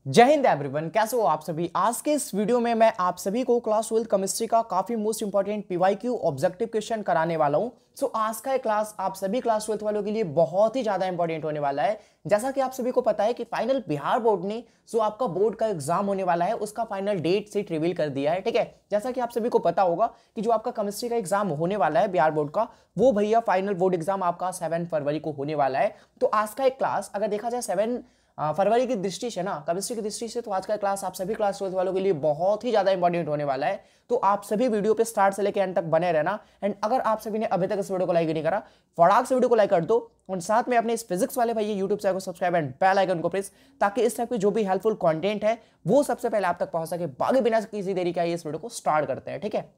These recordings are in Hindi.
जय हिंद एवरीवन, कैसे हो आप सभी। आज के इस वीडियो में मैं आप सभी को क्लास 12 केमिस्ट्री का काफी most important PYQ objective question कराने वाला हूं। सो आज का ये क्लास आप सभी क्लास 12 वालों के लिए बहुत ही ज्यादा इंपॉर्टेंट होने वाला है। जैसा कि आप सभी को पता है कि फाइनल बिहार बोर्ड ने जो आपका बोर्ड का एग्जाम होने वाला है उसका फाइनल डेट सीट रिवील कर दिया है। ठीक है, जैसा कि आप सभी को पता होगा कि जो आपका केमिस्ट्री का एग्जाम होने वाला है बिहार बोर्ड का, वो भैया फाइनल बोर्ड एग्जाम आपका 7 फरवरी को होने वाला है। तो आज का एक क्लास अगर देखा जाए 7 फरवरी की दृष्टि से ना, केमिस्ट्री की दृष्टि से, तो आज का क्लास आप सभी क्लास 12 वालों के लिए बहुत ही ज्यादा इंपॉर्टेंट होने वाला है। तो आप सभी वीडियो पे स्टार्ट से लेकर एंड तक बने रहना। एंड अगर आप सभी ने अभी तक इस वीडियो को लाइक नहीं करा, फटाक से वीडियो को लाइक कर दो और साथ में अपने इस फिजिक्स वाले भैया यूट्यूब चैनल को सब्सक्राइब एंड बेल आइकन को प्रेस, ताकि इस टाइप के जो भी हेल्पफुल कंटेंट है वो सबसे पहले आप तक पहुंच सके। बाकी बिना किसी देरी का इस वीडियो को स्टार्ट करते हैं। ठीक है,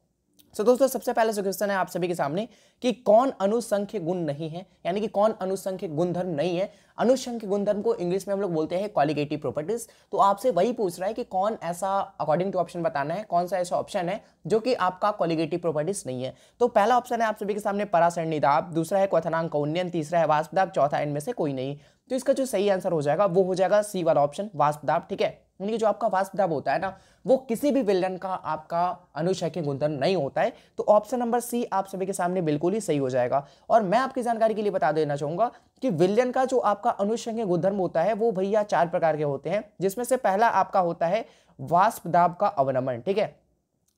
तो दोस्तों सबसे पहले जो क्वेश्चन है आप सभी के सामने कि कौन अनुसंख्य गुण नहीं है, यानी कि कौन अनुसंख्य गुणधर्म नहीं है। अनुसंख्य गुणधर्म को इंग्लिश में हम लोग बोलते हैं क्वालिटेटिव प्रॉपर्टीज। तो आपसे वही पूछ रहा है कि कौन ऐसा, अकॉर्डिंग टू ऑप्शन बताना है, कौन सा ऐसा ऑप्शन है जो कि आपका क्वालिटेटिव प्रॉपर्टीज नहीं है। तो पहला ऑप्शन है आप सभी के सामने परासरणी दाब, दूसरा है क्वथनांक का उन्नयन, तीसरा है वाष्प दाब, चौथा इनमें से कोई नहीं। तो इसका जो सही आंसर हो जाएगा वो हो जाएगा सी वाला ऑप्शन, वाष्प दाब। ठीक है, यानी कि जो आपका वाष्प दाब होता है ना, वो किसी भी विलयन का आपका अनुशंख्य गुणधर्म नहीं होता है। तो ऑप्शन नंबर सी आप सभी के सामने बिल्कुल ही सही हो जाएगा। और मैं आपकी जानकारी के लिए बता देना चाहूंगा कि विलयन का जो आपका अनुशंख्य गुणधर्म होता है वो भैया 4 प्रकार के होते हैं, जिसमें से पहला आपका होता है वाष्प दाब का अवनमन। ठीक है,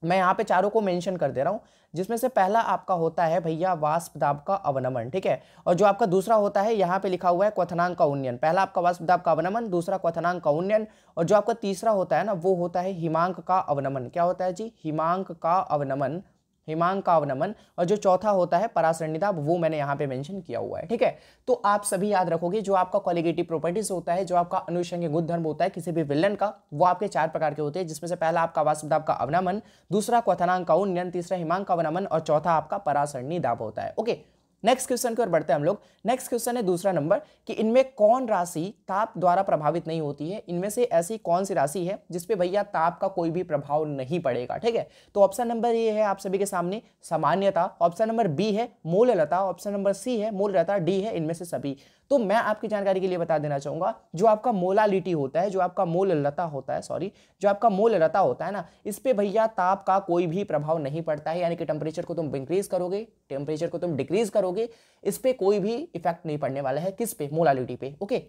मैं यहाँ पे चारों को मेंशन कर दे रहा हूं, जिसमें से पहला आपका होता है भैया वाष्प दाब का अवनमन। ठीक है, और जो आपका दूसरा होता है यहाँ पे लिखा हुआ है क्वथनांक का उन्नयन। पहला आपका वाष्प दाब का अवनमन, दूसरा क्वथनांक का उन्नयन, और जो आपका तीसरा होता है ना वो होता है हिमांक का अवनमन। क्या होता है जी? हिमांक का अवनमन, हिमांक का अवनमन। और जो चौथा होता है परासरणी दाब, वो मैंने यहाँ पे मेंशन किया हुआ है। ठीक है, तो आप सभी याद रखोगे जो आपका क्वालिटेटिव प्रॉपर्टीज होता है, जो आपका अनुषंगी गुणधर्म होता है किसी भी विलयन का, वो आपके 4 प्रकार के होते हैं, जिसमें से पहला आपका वाष्प दाब का अवनमन, दूसरा क्वथनांक का उन्नयन, तीसरा हिमांक का अवनमन और चौथा आपका परासरणी दाब होता है। ओके, नेक्स्ट क्वेश्चन की ओर बढ़ते हैं हम लोग। नेक्स्ट क्वेश्चन है दूसरा नंबर कि इनमें कौन राशि ताप द्वारा प्रभावित नहीं होती है। इनमें से ऐसी कौन सी राशि है जिसपे भैया ताप का कोई भी प्रभाव नहीं पड़ेगा। ठीक है, तो ऑप्शन नंबर ए है आप सभी के सामने सामान्यता, ऑप्शन नंबर बी है मूललता, ऑप्शन नंबर सी है मूललता, डी है इनमें से सभी। तो मैं आपकी जानकारी के लिए बता देना चाहूंगा, जो आपका मोलालिटी होता है, जो आपका मूललता होता है, सॉरी, जो आपका मूललता होता है ना, इस पे भैया ताप का कोई भी प्रभाव नहीं पड़ता है। यानी कि टेम्परेचर को तुम इंक्रीज करोगे, टेम्परेचर को तुम डिक्रीज करोगे, इस पे कोई भी इफेक्ट नहीं पड़ने वाला है। किस पे? मोलालिटी पे। ओके,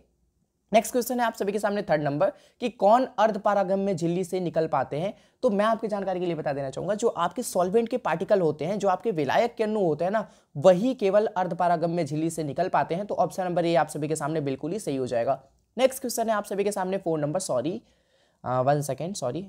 नेक्स्ट क्वेश्चन है आप सभी के सामने थर्ड नंबर कि कौन अर्धपारगम्य झिल्ली से निकल पाते हैं। तो मैं आपकी जानकारी के लिए बता देना चाहूंगा, जो आपके सॉल्वेंट के पार्टिकल होते हैं, जो आपके विलायक के अणु होते हैं ना, वही केवल अर्धपारगम्य झिल्ली से निकल पाते हैं। तो ऑप्शन नंबर ए आप सभी के सामने बिल्कुल ही सही हो जाएगा। नेक्स्ट क्वेश्चन है आप सभी के सामने 4 number, sorry 1 second, sorry,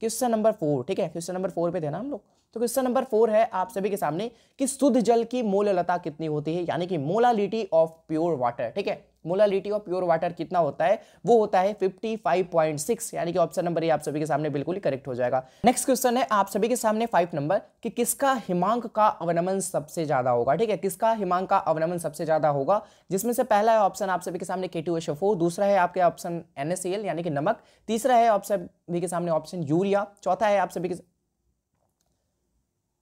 question number 4। ठीक है, क्वेश्चन नंबर 4 पे थे ना हम लोग। तो क्वेश्चन नंबर 4 है आप सभी के सामने कि शुद्ध जल की मोललता कितनी होती है, यानी कि मोलालिटी ऑफ प्योर वाटर। ठीक है, मोलालिटी ऑफ प्योर वाटर कितना होता है? वो होता है 55.6, यानी कि ऑप्शन नंबर ये आप सभी के सामने बिल्कुल ही करेक्ट हो जाएगा। नेक्स्ट क्वेश्चन है आप सभी के सामने 5 नंबर कि किसका हिमांक का अवनमन सबसे ज्यादा होगा। ठीक है, किसका हिमांक का अवनमन सबसे ज्यादा होगा, जिसमें से पहला है ऑप्शन आप सभी के सामने K2SO4, दूसरा है आपके ऑप्शन NaCl यानी कि नमक, तीसरा है आप सभी के सामने ऑप्शन यूरिया, चौथा है आप सभी के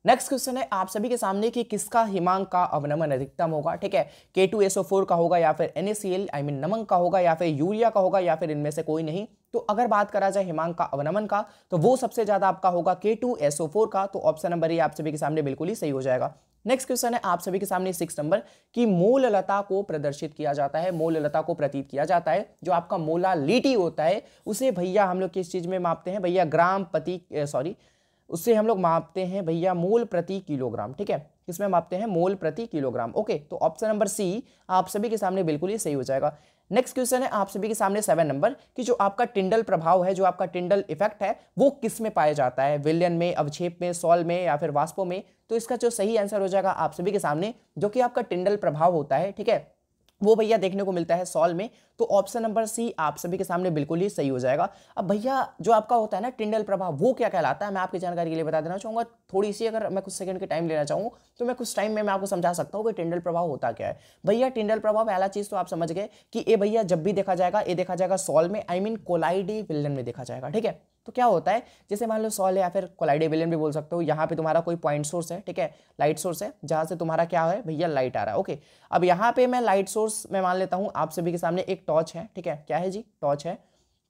नेक्स्ट क्वेश्चन है आप सभी के सामने कि किसका हिमांक का अवनमन अधिकतम होगा। ठीक है, K2SO4 का होगा या फिर NaCl आई मीन नमक का होगा या फिर यूरिया का होगा या फिर इनमें से कोई नहीं। तो अगर बात करा जाए हिमांक का अवनमन का, तो वो सबसे ज्यादा आपका होगा K2SO4 का। तो ऑप्शन नंबर ये आप सभी के सामने बिल्कुल ही सही हो जाएगा। नेक्स्ट क्वेश्चन है आप सभी के सामने 6 नंबर कि मूललता को प्रदर्शित किया जाता है, मूललता को प्रतीत किया जाता है, जो आपका मोलालिटी होता है उसे भैया हम लोग किस चीज में मापते हैं भैया? ग्राम प्रति, सॉरी, उससे हम लोग मापते हैं भैया मोल प्रति किलोग्राम। ठीक है, किसमें मापते हैं? मोल प्रति किलोग्राम। ओके, तो ऑप्शन नंबर सी आप सभी के सामने बिल्कुल ही सही हो जाएगा। नेक्स्ट क्वेश्चन है आप सभी के सामने 7 नंबर कि जो आपका टिंडल प्रभाव है, जो आपका टिंडल इफेक्ट है, वो किस में पाया जाता है? विलयन में, अवक्षेप में, सॉल में या फिर वाष्पों में? तो इसका जो सही आंसर हो जाएगा आप सभी के सामने, जो कि आपका टिंडल प्रभाव होता है, ठीक है, वो भैया देखने को मिलता है सॉल में। तो ऑप्शन नंबर सी आप सभी के सामने बिल्कुल ही सही हो जाएगा। अब भैया जो आपका होता है ना टिंडल प्रभाव, वो क्या कहलाता है, मैं आपकी जानकारी के लिए बता देना चाहूंगा। थोड़ी सी अगर मैं कुछ सेकंड के टाइम लेना चाहूँ तो मैं कुछ टाइम में मैं आपको समझा सकता हूँ कि टिंडल प्रभाव होता क्या है। भैया टिंडल प्रभाव पहला चीज तो आप समझ गए कि ये भैया जब भी देखा जाएगा, ये देखा जाएगा सॉल में, आई मीन कोलाइडी विलयन में देखा जाएगा। ठीक है, तो क्या होता है, जैसे मान लो सॉल है या फिर कोलाइडी विलयन भी बोल सकते हो, यहाँ पे तुम्हारा कोई पॉइंट सोर्स है, ठीक है, लाइट सोर्स है, जहां से तुम्हारा क्या है भैया लाइट आ रहा है। ओके, अब यहाँ पे मैं लाइट सोर्स में मान लेता हूँ आप सभी के सामने एक टॉर्च है। ठीक है, क्या है जी? टॉर्च है।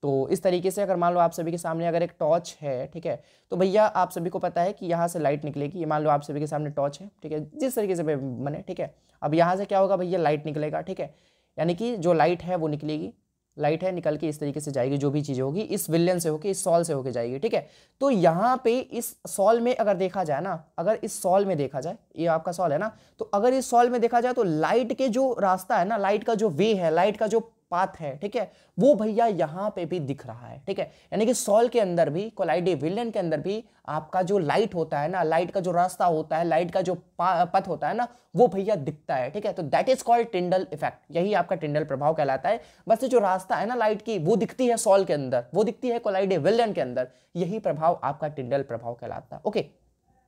तो इस तरीके से अगर मान लो आप सभी के सामने अगर एक टॉर्च है, ठीक है, तो भैया आप सभी को पता है कि यहाँ से लाइट निकलेगी। ये मान लो आप सभी के सामने टॉर्च है, ठीक है, जिस तरीके से बने, ठीक है। अब यहाँ से क्या होगा भैया, लाइट निकलेगा, ठीक है, यानी कि जो लाइट है वो निकलेगी, लाइट है निकल के इस तरीके से जाएगी, जो भी चीज़ होगी इस विलेन से होके, इस सॉल से होके जाएगी, ठीक है। तो यहाँ पे इस सॉल में अगर देखा जाए ना, अगर इस सॉल में देखा जाए, ये आपका सॉल है ना, तो अगर इस सॉल में देखा जाए तो लाइट के जो रास्ता है ना, लाइट का जो वे है, लाइट का जो पाथ है, ठीक है, वो भैया यहाँ पे भी दिख रहा है, ठीक है। यानी कि सॉल के अंदर भी, कोलाइडे विलेन के अंदर भी आपका जो लाइट होता है ना, लाइट का जो रास्ता होता है, लाइट का जो पथ होता है ना, वो भैया दिखता है, ठीक है। तो that is called Tyndall effect, यही आपका टिंडल प्रभाव कहलाता है। बस जो रास्ता है ना लाइट की, वो दिखती है सॉल के अंदर, वो दिखती है कोलाइडे विलेन के अंदर, यही प्रभाव आपका टिंडल प्रभाव कहलाता है। ओके,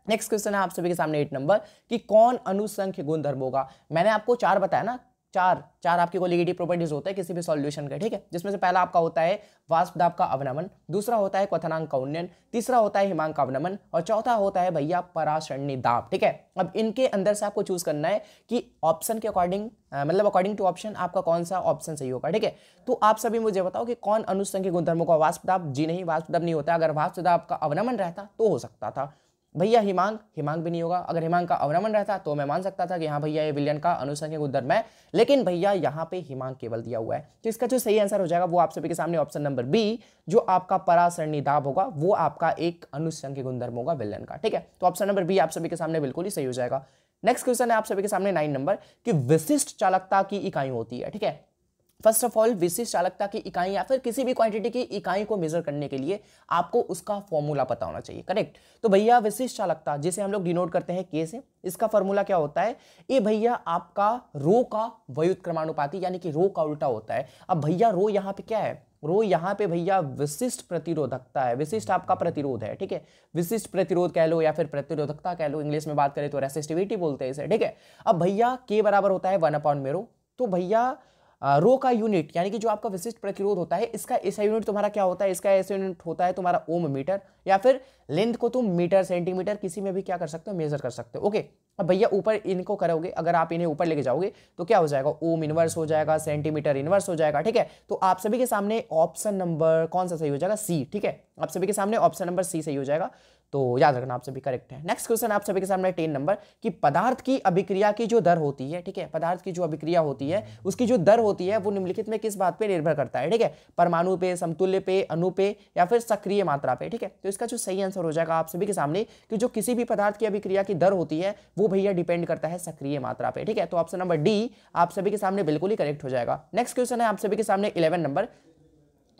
नेक्स्ट क्वेश्चन है आप सभी के सामने 8 नंबर कि कौन अनुसंख्य गुणधर्म होगा। मैंने आपको 4 बताया ना, चार आपके कोलिगेटिव प्रॉपर्टीज होते हैं किसी भी सॉल्यूशन के, ठीक है, जिसमें से पहला आपका होता है वाष्प दाब का अवनमन, दूसरा होता है क्वथनांक का उन्नयन, तीसरा होता है हिमांक का अवनमन और चौथा होता है भैया परासरणी दाब, ठीक है। अब इनके अंदर से आपको चूज करना है कि ऑप्शन के अकॉर्डिंग, मतलब अकॉर्डिंग टू ऑप्शन आपका कौन सा ऑप्शन सही होगा, ठीक है। तो आप सभी मुझे बताओ कि कौन अनुसंख्य गुणधर्मों का वाष्प दाब, जी नहीं, वाष्प दाब नहीं होता। अगर वाष्प दाब का अवनमन रहता तो हो सकता था भैया। हिमांक भी नहीं होगा। अगर हिमांक का अवनमन रहता तो मैं मान सकता था कि हाँ भैया ये विलयन का अनुसंख्य गुणधर्म है, लेकिन भैया यहाँ पे हिमांक केवल दिया हुआ है। तो इसका जो सही आंसर हो जाएगा वो आप सभी के सामने ऑप्शन नंबर बी, जो आपका परासरणी दाब होगा, वो आपका एक अनुसंख्य गुणधर्म होगा विलयन का, ठीक है। तो ऑप्शन नंबर बी आप सभी के सामने बिल्कुल ही सही हो जाएगा। नेक्स्ट क्वेश्चन है आप सभी के सामने 9 नंबर कि विशिष्ट चालकता की इकाई होती है, ठीक है। फर्स्ट ऑफ ऑल, विशिष्ट चालकता की इकाई या फिर किसी भी क्वांटिटी की इकाई को मेजर करने के लिए आपको उसका फॉर्मूला पता होना चाहिए, करेक्ट। तो भैया विशिष्ट चालकता जिसे हम लोग डिनोट करते हैं के से, इसका फॉर्मूला क्या होता है, ये भैया आपका रो का व्युत्क्रमानुपाती यानी कि रो का उल्टा होता है। अब भैया रो यहाँ पे क्या है, रो यहाँ पे भैया विशिष्ट प्रतिरोधकता है, विशिष्ट आपका प्रतिरोध है, ठीक है। विशिष्ट प्रतिरोध कह लो या फिर प्रतिरोधकता कह लो, इंग्लिश में बात करें तो रेसिस्टिविटी बोलते हैं इसे, ठीक है। अब भैया के बराबर होता है 1/μ। तो भैया रो का यूनिट यानी कि जो आपका विशिष्ट प्रतिरोध होता है, इसका ऐसा यूनिट तुम्हारा क्या होता है, इसका ऐसा यूनिट होता है तुम्हारा ओम मीटर, या फिर लेंथ को तुम मीटर सेंटीमीटर किसी में भी क्या कर सकते हो, मेजर कर सकते हो, ओके। अब भैया ऊपर इनको करोगे, अगर आप इन्हें ऊपर लेके जाओगे तो क्या हो जाएगा, ओम इनवर्स हो जाएगा, सेंटीमीटर इनवर्स हो जाएगा, ठीक है। तो आप सभी के सामने ऑप्शन नंबर कौन सा सही हो जाएगा, सी, ठीक है। आप सभी के सामने ऑप्शन नंबर सी सही हो जाएगा, तो याद रखना आप सभी करेक्ट है। नेक्स्ट क्वेश्चन आप सभी के सामने 10 नंबर कि पदार्थ की अभिक्रिया की जो दर होती है, ठीक है, पदार्थ की जो अभिक्रिया होती है उसकी जो दर होती है वो निम्नलिखित में किस बात पे निर्भर करता है, ठीक है। परमाणु पे, समतुल्य पे, अणु पे या फिर सक्रिय मात्रा पे, ठीक है। तो इसका जो सही आंसर हो जाएगा आप सभी के सामने कि जो किसी भी पदार्थ की अभिक्रिया की दर होती है वो भैया डिपेंड करता है सक्रिय मात्रा पे, ठीक है। तो ऑप्शन नंबर डी आप सभी के सामने बिल्कुल ही करेक्ट हो जाएगा। नेक्स्ट क्वेश्चन है आप सभी के सामने 11 नंबर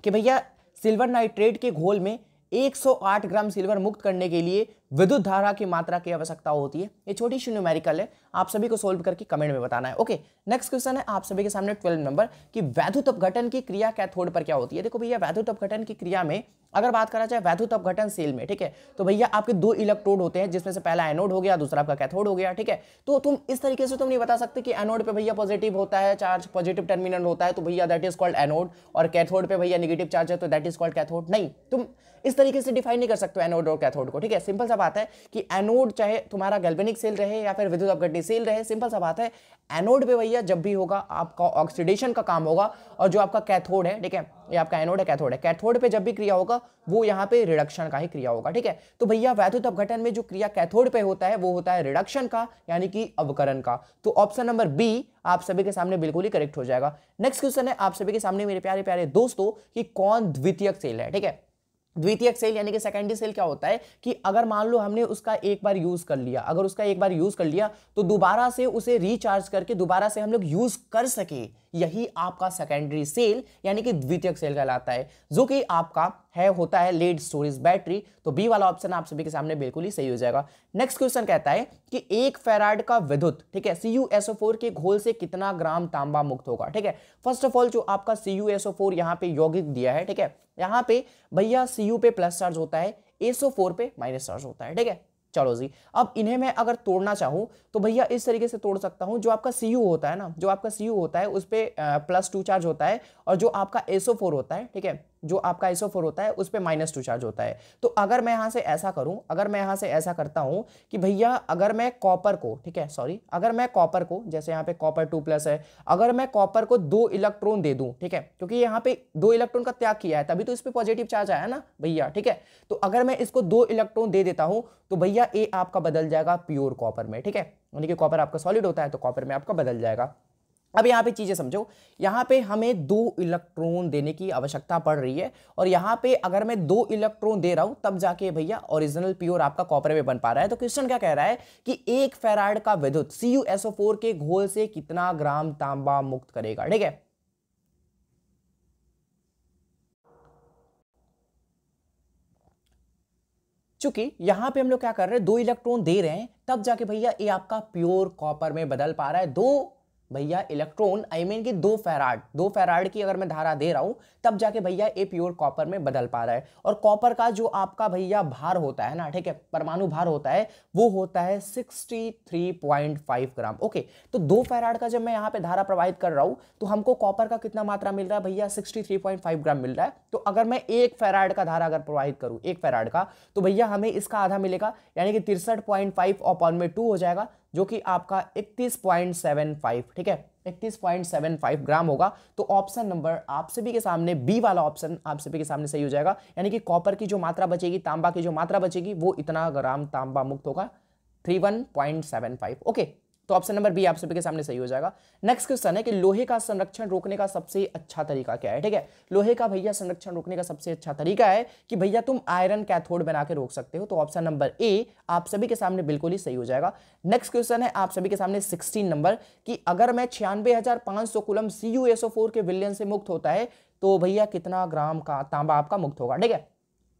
कि भैया सिल्वर नाइट्रेट के घोल में 108 ग्राम सिल्वर मुक्त करने के लिए विद्युत धारा की मात्रा की आवश्यकता होती है। ये छोटी सी न्यूमेरिकल है, आप सभी को सोल्व करके कमेंट में बताना है, ओके। नेक्स्ट क्वेश्चन है आप सभी के सामने 12 नंबर कि वैद्युत अपघटन की क्रिया कैथोड पर क्या होती है। देखो भैया वैद्युत अपघटन की क्रिया में अगर बात करा जाए वैद्युत अपघटन सेल में, ठीक है, तो भैया आपके 2 इलेक्ट्रोड होते हैं जिसमें से पहला एनोड हो गया, दूसरा आपका कैथोड हो गया, ठीक है। तो तुम इस तरीके से तुम नहीं बता सकते कि एनोड पे भैया पॉजिटिव होता है चार्ज, पॉजिटिव टर्मिनल होता है तो भैया दैट इज कॉल्ड एनोड, और कैथोड पे भैया नेगेटिव चार्ज है तो दैट इज कॉल्ड कैथोड। नहीं, तुम इस तरीके से डिफाइन नहीं कर सकते एनोड और कैथोड को, ठीक है। सिंपल सा बात है कि एनोड चाहे तुम्हारा गैल्वेनिक सेल रहे या फिर विद्युत अपघटनी सेल रहे, सिंपल सा बात है एनोड पे भैया जब भी होगा आपका ऑक्सीडेशन का काम होगा, और जो आपका कैथोड है, ठीक है, ये आपका एनोड है, कैथोड है, कैथोड पे जब भी क्रिया होगा वो यहाँ पे रिडक्शन का ही क्रिया होगा, ठीक है। तो भैया वैद्युत अपघटन में जो क्रिया कैथोड पे होता है वो होता है रिडक्शन का यानी कि अवकरण का। तो ऑप्शन नंबर बी आप सभी के सामने बिल्कुल ही करेक्ट हो जाएगा। नेक्स्ट क्वेश्चन है आप सभी के सामने मेरे प्यारे प्यारे दोस्तों कि कौन द्वितीयक सेल है, ठीक है। द्वितीयक सेल यानी कि सेकेंडरी सेल क्या होता है कि अगर मान लो हमने उसका एक बार यूज कर लिया, अगर उसका एक बार यूज कर लिया तो दोबारा से उसे रिचार्ज करके दोबारा से हम लोग यूज कर सके, यही आपका सेकेंडरी सेल यानी कि द्वितीयक सेल कहलाता है, जो कि आपका है होता है लेड स्टोरेज बैटरी। तो बी वाला ऑप्शन आप सभी के सामने बिल्कुल ही सही हो जाएगा। नेक्स्ट क्वेश्चन कहता है कि 1 फैराड का विद्युत, ठीक है, CuSO4 के घोल से कितना ग्राम तांबा मुक्त होगा, ठीक है। फर्स्ट ऑफ ऑल जो आपका CuSO4 यहाँ पे यौगिक दिया है, ठीक है, यहाँ पे भैया Cu पे प्लस चार्ज होता है, SO4 पे माइनस चार्ज होता है, ठीक है। चलो जी, अब इन्हें मैं अगर तोड़ना चाहूं तो भैया इस तरीके से तोड़ सकता हूं, जो आपका Cu होता है ना, जो आपका Cu होता है उस पे +2 चार्ज होता है, और जो आपका SO4 होता है, ठीक है, जो आपका SO4 होता है उस पर -2 चार्ज होता है। तो अगर मैं यहाँ से ऐसा करूँ, अगर मैं यहाँ से ऐसा करता हूँ कि भैया अगर मैं कॉपर को, ठीक है सॉरी, अगर मैं कॉपर को, जैसे यहाँ पे कॉपर 2+ है, अगर मैं कॉपर को 2 इलेक्ट्रॉन दे दूं, ठीक है, क्योंकि यहाँ पे 2 इलेक्ट्रॉन का त्याग किया है तभी तो इस पे पॉजिटिव चार्ज आया ना भैया, ठीक है। तो अगर मैं इसको 2 इलेक्ट्रॉन दे देता हूं तो भैया ए आपका बदल जाएगा प्योर कॉपर में, ठीक है, यानी कि कॉपर आपका सॉलिड होता है तो कॉपर में आपका बदल जाएगा। अब यहाँ पे चीजें समझो, यहाँ पे हमें 2 इलेक्ट्रॉन देने की आवश्यकता पड़ रही है और यहाँ पे अगर मैं 2 इलेक्ट्रॉन दे रहा हूं तब जाके भैया ओरिजिनल प्योर आपका कॉपर में बन पा रहा है। तो क्वेश्चन क्या कह रहा है कि 1 फैराड का विद्युत CuSO4 के घोल से कितना ग्राम तांबा मुक्त करेगा, ठीक है। चूंकि यहां पे हम लोग क्या कर रहे हैं, 2 इलेक्ट्रॉन दे रहे हैं तब जाके भैया ये आपका प्योर कॉपर में बदल पा रहा है। 2 भैया इलेक्ट्रॉन आई मीन कि 2 फैराड की अगर मैं धारा दे रहा हूं तब जाके भैया ये प्योर कॉपर में बदल पा रहा है। और कॉपर का जो आपका भैया भार होता है ना, ठीक है, परमाणु भार होता है वो होता है 63.5 ग्राम। ओके, तो 2 फैराड का जब मैं यहाँ पे धारा प्रवाहित कर रहा हूं तो हमको कॉपर का कितना मात्रा मिल रहा है भैया, 63.5 ग्राम मिल रहा है। तो अगर मैं 1 फैराड का धारा अगर प्रवाहित करूं, 1 फैराड का, तो भैया हमें इसका आधा मिलेगा, यानी कि 63.5 अपॉन में 2 हो जाएगा, जो कि आपका 31.75, ठीक है, 31.75 ग्राम होगा। तो ऑप्शन नंबर आप सभी के सामने बी वाला ऑप्शन आप सभी के सामने सही हो जाएगा, यानी कि कॉपर की जो मात्रा बचेगी, तांबा की जो मात्रा बचेगी वो इतना ग्राम तांबा मुक्त होगा, 31.75। ओके, तो ऑप्शन नंबर बी आप सभी के सामने सही हो जाएगा। नेक्स्ट क्वेश्चन है कि लोहे का संरक्षण रोकने का सबसे अच्छा तरीका क्या है, ठीक है। लोहे का भैया संरक्षण रोकने का सबसे अच्छा तरीका है कि भैया तुम आयरन कैथोड बना के रोक सकते हो। तो ऑप्शन नंबर ए आप सभी के सामने बिल्कुल ही सही हो जाएगा। नेक्स्ट क्वेश्चन है आप सभी के सामने 16 नंबर कि अगर मैं 96,500 कूलम CuSO4 के विलयन से मुक्त होता है तो भैया कितना ग्राम का तांबा आपका मुक्त होगा, ठीक है।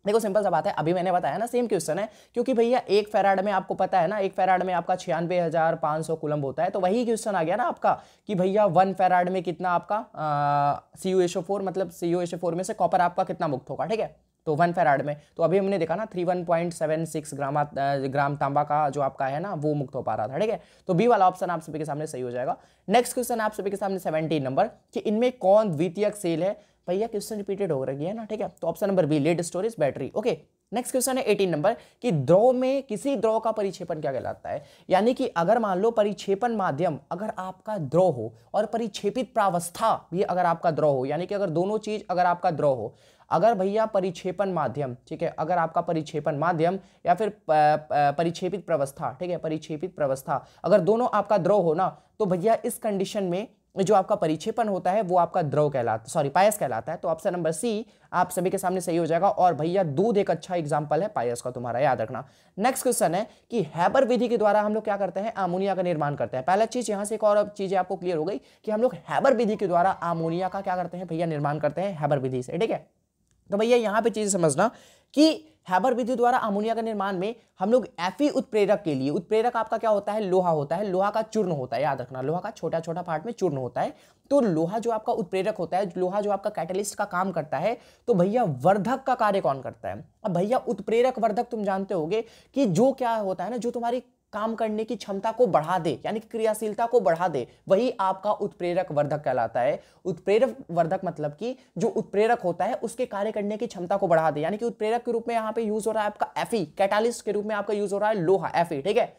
देखो सिंपल सा बात है, अभी मैंने बताया ना सेम क्वेश्चन है, क्योंकि भैया 1 फैराड में आपको पता है ना, 1 फैराड में आपका 96,500 कूलम होता है। तो वही क्वेश्चन आ गया ना आपका कि भैया 1 फैराड में कितना आपका CuSO4 मतलब CuSO4 में से कॉपर आपका कितना मुक्त होगा, ठीक है। तो 1 फैराड में तो अभी हमने देखा ना 31.76 ग्राम तांबा का जो आपका है ना वो मुक्त हो पा रहा था, ठीक है। तो बी वाला ऑप्शन आप सभी के सामने सही हो जाएगा। नेक्स्ट क्वेश्चन आप सभी के सामने 17 नंबर कि इनमें कौन द्वितीयक सेल है। भैया क्वेश्चन रिपीटेड हो रही है ना, ठीक है। तो option number B lead storage battery. Okay, next question है 18 नंबर कि द्रव में किसी द्रव का परिक्षेपण क्या कहलाता है। यानी कि अगर मान लो परिक्षेपण माध्यम अगर आपका द्रव हो और परिक्षेपित प्रावस्था भी अगर आपका द्रव हो, यानी कि अगर दोनों चीज अगर आपका द्रव हो, अगर भैया परिक्षेपण माध्यम, ठीक है, अगर आपका परिक्षेपण माध्यम या फिर परिक्षेपित प्रवस्था, ठीक है, परिक्षेपित प्रवस्था अगर दोनों आपका द्रव हो ना, तो भैया इस कंडीशन में जो आपका परिक्षेपण होता है वो आपका द्रव कहलाता, सॉरी पायस कहलाता है। तो ऑप्शन नंबर सी आप सभी के सामने सही हो जाएगा। और भैया दूध एक अच्छा एग्जांपल है पायस का, तुम्हारा याद रखना। नेक्स्ट क्वेश्चन है कि हैबर विधि के द्वारा हम लोग क्या करते हैं, अमोनिया का निर्माण करते हैं। पहला चीज यहां से एक और चीजें आपको क्लियर हो गई कि हम लोग हैबर विधि के द्वारा अमोनिया का क्या करते हैं भैया, निर्माण करते हैं हैबर विधि से, ठीक है। तो भैया यहां पे चीज समझना कि हैबर विधि द्वारा अमोनिया का निर्माण में हम लोग Fe उत्प्रेरक के लिए, उत्प्रेरक आपका क्या होता है, लोहा होता है, लोहा का चूर्ण होता है, याद रखना, लोहा का छोटा छोटा पार्ट में चूर्ण होता है। तो लोहा जो आपका उत्प्रेरक होता है, लोहा जो आपका कैटलिस्ट का काम करता है, तो भैया वर्धक का कार्य कौन करता है। अब भैया उत्प्रेरक वर्धक तुम जानते होगे कि जो क्या होता है ना, जो तुम्हारी काम करने की क्षमता को बढ़ा दे, यानी कि क्रियाशीलता को बढ़ा दे, वही आपका उत्प्रेरक वर्धक कहलाता है। उत्प्रेरक वर्धक मतलब कि जो उत्प्रेरक होता है उसके कार्य करने की क्षमता को बढ़ा दे, यानी कि उत्प्रेरक के रूप में यहां पे यूज हो रहा है आपका Fe, कैटालिस्ट के रूप में आपका यूज हो रहा है लोहा Fe, ठीक है।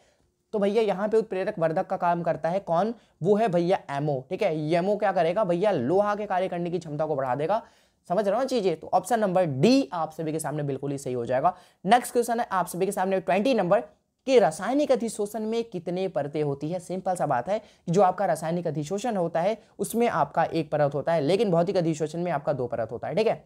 तो भैया यहां पे उत्प्रेरक वर्धक का काम करता है कौन, वो है भैया एमओ, ठीक है। एमओ क्या करेगा भैया, लोहा के कार्य करने की क्षमता को बढ़ा देगा। समझ रहे हो चीजें। तो ऑप्शन नंबर डी आप सभी के सामने बिल्कुल ही सही हो जाएगा। नेक्स्ट क्वेश्चन है आप सभी के सामने 20 नंबर कि रासायनिक अधिशोषण में कितने परतें होती है। सिंपल सा बात है, जो आपका रासायनिक अधिशोषण होता है उसमें आपका एक परत होता है, लेकिन भौतिक अधिशोषण में आपका 2 परत होता है, ठीक है।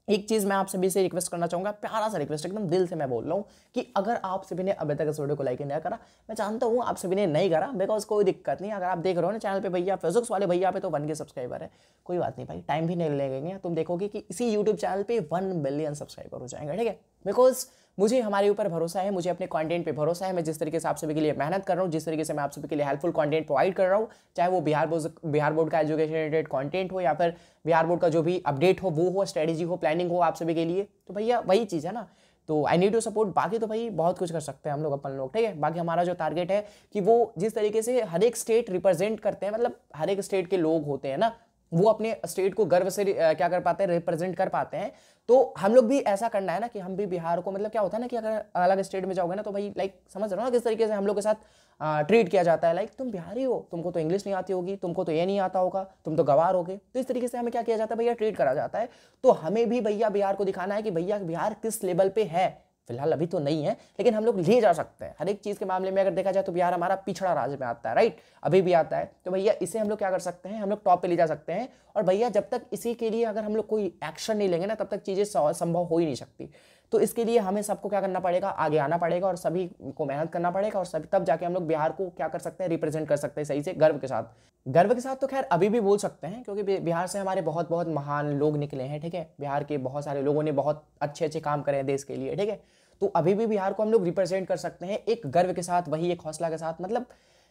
एक चीज मैं आप सभी से रिक्वेस्ट करना चाहूंगा, प्यारा सा रिक्वेस्ट, एकदम दिल से मैं बोल रहा हूं कि अगर आप सभी ने अभी तक इस वीडियो को लाइक नहीं करा, मैं जानता हूं आप सभी ने नहीं करा, बिकॉज कोई दिक्कत नहीं। अगर आप देख रहे हो ना चैनल पे भैया, फिजिक्स वाले भैया पे तो 1 के सब्सक्राइबर है, कोई बात नहीं भाई, टाइम भी नहीं लगेंगे, तुम देखोगे कि इसी यूट्यूब चैनल पे 1 बिलियन सब्सक्राइबर हो जाएंगे, ठीक है। बिकॉज मुझे हमारे ऊपर भरोसा है, मुझे अपने कंटेंट पे भरोसा है। मैं जिस तरीके से आप सभी के लिए मेहनत कर रहा हूँ, जिस तरीके से मैं आप सभी के लिए हेल्पफुल कंटेंट प्रोवाइड कर रहा हूँ, चाहे वो बिहार बोर्ड का एजुकेशन रिलेटेड कंटेंट हो या फिर बिहार बोर्ड का जो भी अपडेट हो, वो हो, स्ट्रेटेजी हो, प्लानिंग हो आप सभी के लिए, तो भैया वही चीज़ है ना। तो आई नीड टू सपोर्ट। बाकी तो भाई बहुत कुछ कर सकते हैं हम लोग, अपन लोग, ठीक है। बाकी हमारा जो टारगेट है कि वो जिस तरीके से हर एक स्टेट रिप्रेजेंट करते हैं, मतलब हर एक स्टेट के लोग होते हैं ना, वो अपने स्टेट को गर्व से क्या कर पाते हैं, रिप्रेजेंट कर पाते हैं। तो हम लोग भी ऐसा करना है ना कि हम भी बिहार को, मतलब क्या होता है ना कि अगर अलग स्टेट में जाओगे ना तो भाई लाइक समझ रहे हो ना किस तरीके से हम लोग के साथ ट्रीट किया जाता है। लाइक तुम बिहारी हो, तुमको तो इंग्लिश नहीं आती होगी, तुमको तो ये नहीं आता होगा, तुम तो गवार होगे। तो इस तरीके से हमें क्या किया जाता है भैया, ट्रीट करा जाता है। तो हमें भी भैया बिहार को दिखाना है कि भैया बिहार किस लेवल पे है। फिलहाल अभी तो नहीं है, लेकिन हम लोग ले जा सकते हैं। हर एक चीज़ के मामले में अगर देखा जाए तो बिहार हमारा पिछड़ा राज्य में आता है, राइट, अभी भी आता है। तो भैया इसे हम लोग क्या कर सकते हैं, हम लोग टॉप पे ले जा सकते हैं। और भैया जब तक इसी के लिए अगर हम लोग कोई एक्शन नहीं लेंगे ना, तब तक चीज़ें संभव हो ही नहीं सकती। तो इसके लिए हमें सबको क्या करना पड़ेगा, आगे आना पड़ेगा और सभी को मेहनत करना पड़ेगा, और सभी तब जाके हम लोग बिहार को क्या कर सकते हैं, रिप्रेजेंट कर सकते हैं सही से, गर्व के साथ। गर्व के साथ तो खैर अभी भी बोल सकते हैं, क्योंकि बिहार से हमारे बहुत बहुत महान लोग निकले हैं, ठीक है। बिहार के बहुत सारे लोगों ने बहुत अच्छे अच्छे काम करे हैं देश के लिए, ठीक है। तो अभी भी बिहार को हम लोग रिप्रेजेंट कर सकते हैं एक गर्व के साथ, वही एक हौसला के साथ, मतलब।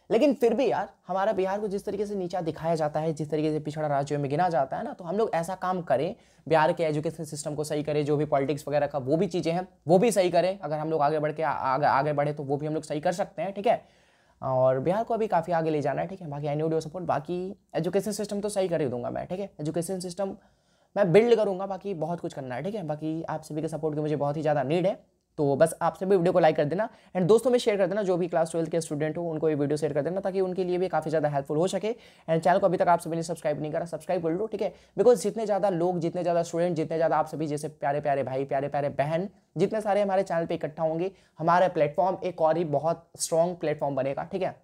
लेकिन फिर भी यार हमारा बिहार को जिस तरीके से नीचा दिखाया जाता है, जिस तरीके से पिछड़ा राज्यों में गिना जाता है ना, तो हम लोग ऐसा काम करें, बिहार के एजुकेशन सिस्टम को सही करें, जो भी पॉलिटिक्स वगैरह का वो भी चीज़ें हैं वो भी सही करें। अगर हम लोग आगे बढ़ के आगे बढ़े तो वो भी हम लोग सही कर सकते हैं, ठीक है। और बिहार को अभी काफ़ी आगे ले जाना है, ठीक है। बाकी आई नीड योर सपोर्ट। बाकी एजुकेशन सिस्टम तो सही कर ही दूंगा मैं, ठीक है। एजुकेशन सिस्टम मैं बिल्ड करूंगा, बाकी बहुत कुछ करना है, ठीक है। बाकी आप सभी के सपोर्ट की मुझे बहुत ही ज़्यादा नीड है। तो बस आप सभी वीडियो को लाइक कर देना एंड दोस्तों में शेयर कर देना, जो भी क्लास 12 के स्टूडेंट हो उनको ये वीडियो शेयर कर देना, ताकि उनके लिए भी काफ़ी ज़्यादा हेल्पफुल हो सके। एंड चैनल को अभी तक आप सभी ने सब्सक्राइब नहीं करा, सब्सक्राइब कर लो, ठीक है। बिकॉज जितने ज़्यादा लोग, जितने ज़्यादा स्टूडेंट, जितने ज़्यादा आप सभी जैसे प्यारे प्यारे भाई, प्यारे प्यारे बहन, जितने सारे हमारे चैनल पर इकट्ठा होंगे, हमारा प्लेटफॉर्म एक और ही बहुत स्ट्रॉन्ग प्लेटफॉर्म बनेगा, ठीक है।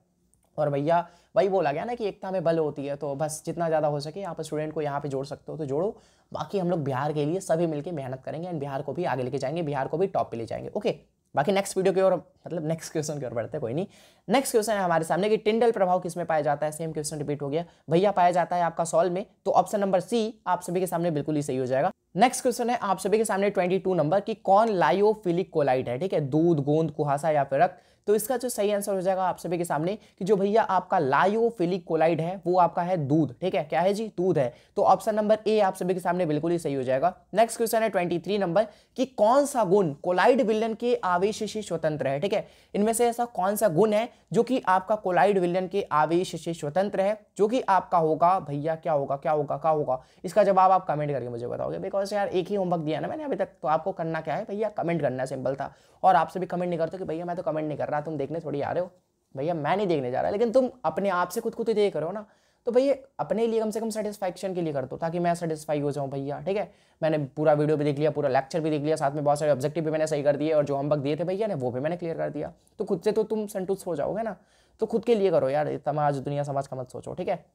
और भैया वही बोला गया ना कि एकता में बल होती है, तो बस जितना ज़्यादा हो सके आप स्टूडेंट को यहाँ पे जोड़ सकते हो तो जोड़ो। बाकी हम लोग बिहार के लिए सभी मिलकर मेहनत करेंगे एंड बिहार को भी आगे लेके जाएंगे, बिहार को भी टॉप पे ले जाएंगे, ओके। बाकी नेक्स्ट वीडियो की ओर, मतलब नेक्स्ट क्वेश्चन की ओर बढ़ते हैं, कोई नहीं। नेक्स्ट क्वेश्चन है हमारे सामने कि टिंडल प्रभाव किसमें पाया जाता है। सेम क्वेश्चन रिपीट हो गया भैया, पाया जाता है आपका सॉल्व में, तो ऑप्शन नंबर सी आप सभी के सामने बिल्कुल ही सही हो जाएगा। नेक्स्ट क्वेश्चन है आप सभी के सामने 22 नंबर की कौन लायोफिलिक कोलाइड है, ठीक है। दूध, गोंद, कुहासा या फिर रक्त। तो इसका जो सही आंसर हो जाएगा आप सभी के सामने कि जो भैया आपका लायोफिलिक कोलाइड है वो आपका है दूध, ठीक है। क्या है जी, दूध है। तो ऑप्शन नंबर ए आप सभी के सामने बिल्कुल ही सही हो जाएगा। नेक्स्ट क्वेश्चन है 23 नंबर कि कौन सा गुण कोलाइड विलयन के आवेश से स्वतंत्र है, ठीक है। इनमें से ऐसा कौन सा गुण है जो कि आपका कोलाइड विलयन के आवेश से स्वतंत्र है, जो कि आपका होगा भैया, क्या होगा, क्या होगा, क्या होगा। इसका जवाब आप कमेंट करके मुझे बताओगे, बिकॉज यार एक ही होमवर्क दिया ना मैंने अभी तक, तो आपको करना क्या है भैया, कमेंट करना, सिंपल था। और आप सभी कमेंट नहीं करते कि भैया मैं तो कमेंट नहीं कर रहा, तुम देखने थोड़ी आ रहे हो। भैया मैं नहीं देखने जा रहा, लेकिन तुम अपने आप से खुद को तो देख रहे हो ना, तो भैया अपने लिए कम से कम सेटिस्फैक्शन के लिए कर दो, ताकि मैं सेटिस्फाई हो जाऊं भैया, ठीक है। मैंने पूरा वीडियो भी देख लिया, पूरा लेक्चर भी देख लिया, साथ में बहुत सारे ऑब्जेक्टिव भी मैंने सही कर दिए, और जो होमवर्क दिए थे भैया ने वो भी मैंने क्लियर कर दिया। तो खुद से तो तुम संतुष्ट हो जाओगे ना, तो खुद के लिए करो यार, समाज दुनिया समाज का मत सोचो, ठीक है।